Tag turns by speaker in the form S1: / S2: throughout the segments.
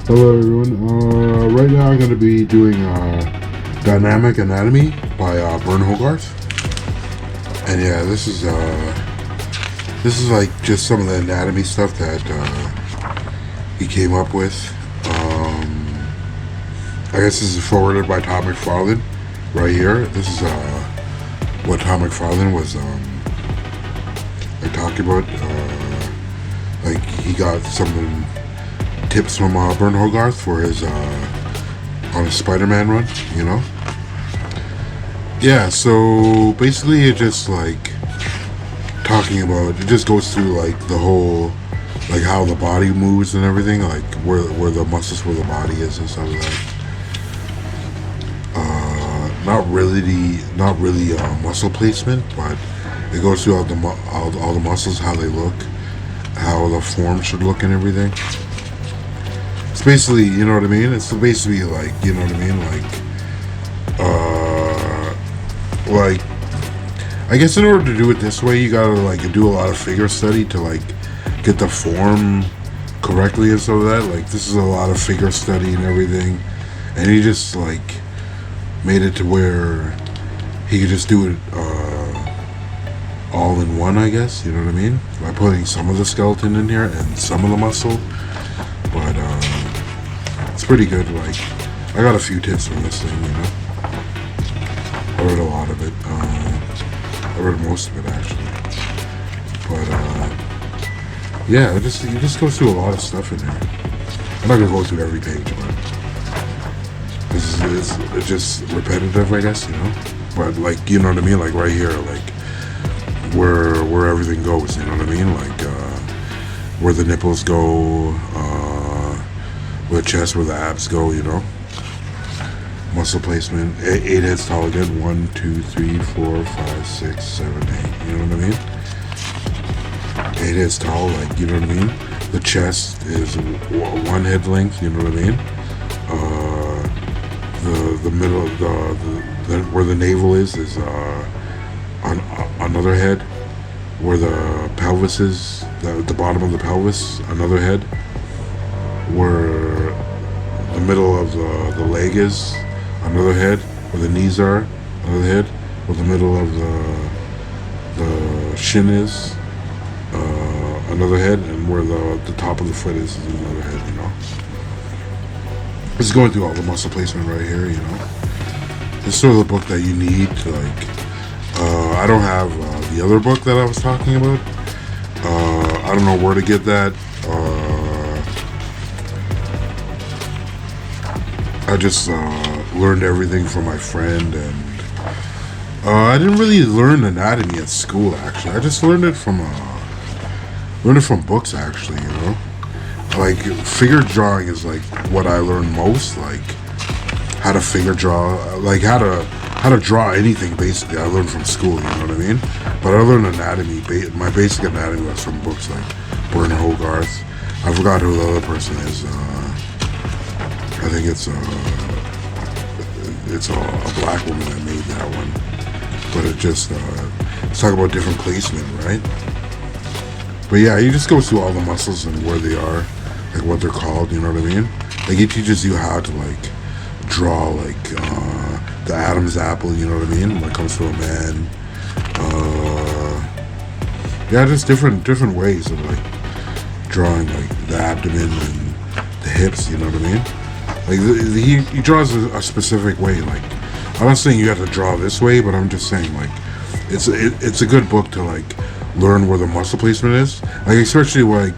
S1: Hello everyone. Right now I'm going to be doing Dynamic Anatomy by Burne Hogarth. And yeah, this is like just some of the anatomy stuff that he came up with. I guess this is forwarded by Tom McFarlane right here. This is what Tom McFarlane was like talking about. Like he got some tips from Burne Hogarth for his on his Spider-Man run, you know. Yeah, so basically it just like talking about, it just goes through like the whole, like how the body moves and everything, like where the muscles, where the body is and stuff like that. Not really muscle placement, but it goes through all the muscles, how they look, how the form should look and everything. It's basically, you know what I mean? It's basically like, you know what I mean? Like, I guess in order to do it this way, you gotta like do a lot of figure study to like get the form correctly and so that. Like, this is a lot of figure study and everything, and he just like made it to where he could just do it all in one, I guess. You know what I mean? By putting some of the skeleton in here and some of the muscle, but it's pretty good. Like, I got a few tips from this thing, you know. I read a lot of it. I read most of it actually, but yeah, it just goes through a lot of stuff in there. I'm not gonna go through every page, but it's just repetitive, I guess, you know. But like, you know what I mean? Like right here, like where everything goes, you know what I mean? Like where the nipples go, where the chest, where the abs go, you know. Muscle placement, 8 heads tall again, 1, 2, 3, 4, 5, 6, 7, 8, you know what I mean? 8 heads tall, like, you know what I mean? The chest is 1 head length, you know what I mean? The middle of the where the navel is on another head. Where the pelvis is, the bottom of the pelvis, another head. Where the middle of the leg is, another head. Where the knees are, another head. Where the middle of the shin is, another head, and where the top of the foot is another head, you know. This is going through all the muscle placement right here, you know. This is sort of the book that you need to like, I don't have the other book that I was talking about. I don't know where to get that. I just learned everything from my friend, and I didn't really learn anatomy at school. Actually, I just learned it from books. Actually, you know, like figure drawing is like what I learned most. Like how to figure draw, like how to draw anything. Basically, I learned from school. You know what I mean? But I learned anatomy. My basic anatomy was from books like Burne Hogarth. I forgot who the other person is. I think it's a black woman that made that one, but it just let's talk about different placement, right? But yeah, he just goes through all the muscles and where they are, like what they're called. You know what I mean? Like it teaches you how to like draw like the Adam's apple. You know what I mean? When it comes to a man, yeah, just different ways of like drawing like the abdomen and the hips. You know what I mean? Like he draws a specific way. Like I'm not saying you have to draw this way, but I'm just saying like it's a good book to like learn where the muscle placement is. Like especially like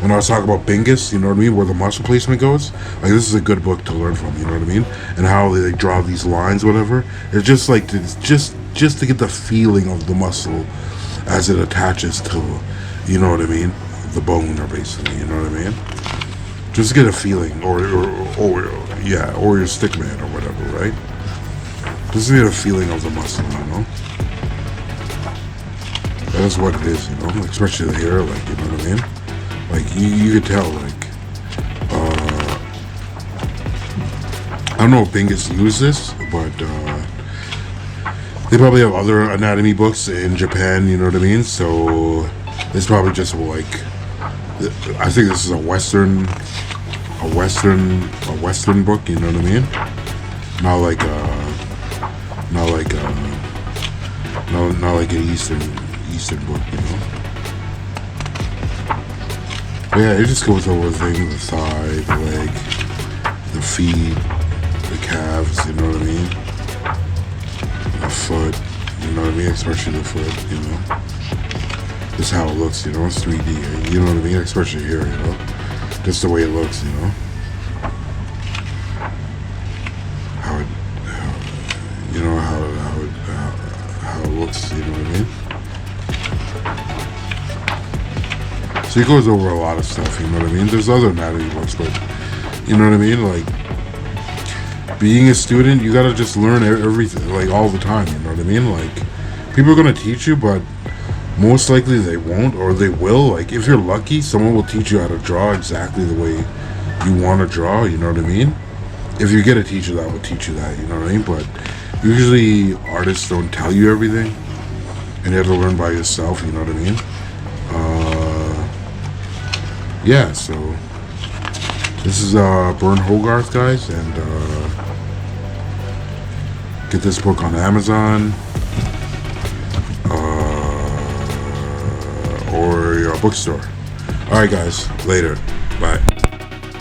S1: when I was talking about Bingus, you know what I mean, where the muscle placement goes. Like this is a good book to learn from. You know what I mean, and how they draw these lines, whatever. It's just like just to get the feeling of the muscle as it attaches to, you know what I mean, the bone, or basically, you know what I mean. Just get a feeling, or your stick man or whatever, right? Just to get a feeling of the muscle, you know. That's what it is, you know. Especially the hair, like, you know what I mean. Like you could tell, like, I don't know if Bingus used this, but they probably have other anatomy books in Japan, you know what I mean. So this probably just like, I think this is a Western Western book. You know what I mean? Not like not like an Eastern book. You know? But yeah, it just goes over things: the thigh, the leg, the feet, the calves. You know what I mean? The foot. You know what I mean? Especially the foot. You know. This is how it looks, you know, it's 3D, you know what I mean, especially here, you know, just the way it looks, you know, how it looks, you know what I mean. So he goes over a lot of stuff, you know what I mean. There's other anatomy books, but you know what I mean, like being a student, you gotta just learn everything, like all the time, you know what I mean. Like people are gonna teach you, but most likely they won't, or they will. Like if you're lucky, someone will teach you how to draw exactly the way you want to draw, you know what I mean. If you get a teacher that will teach you that, you know what I mean. But usually artists don't tell you everything, and you have to learn by yourself, you know what I mean. Yeah, so this is Burne Hogarth, guys, and get this book on Amazon or your bookstore. Alright guys, later. Bye.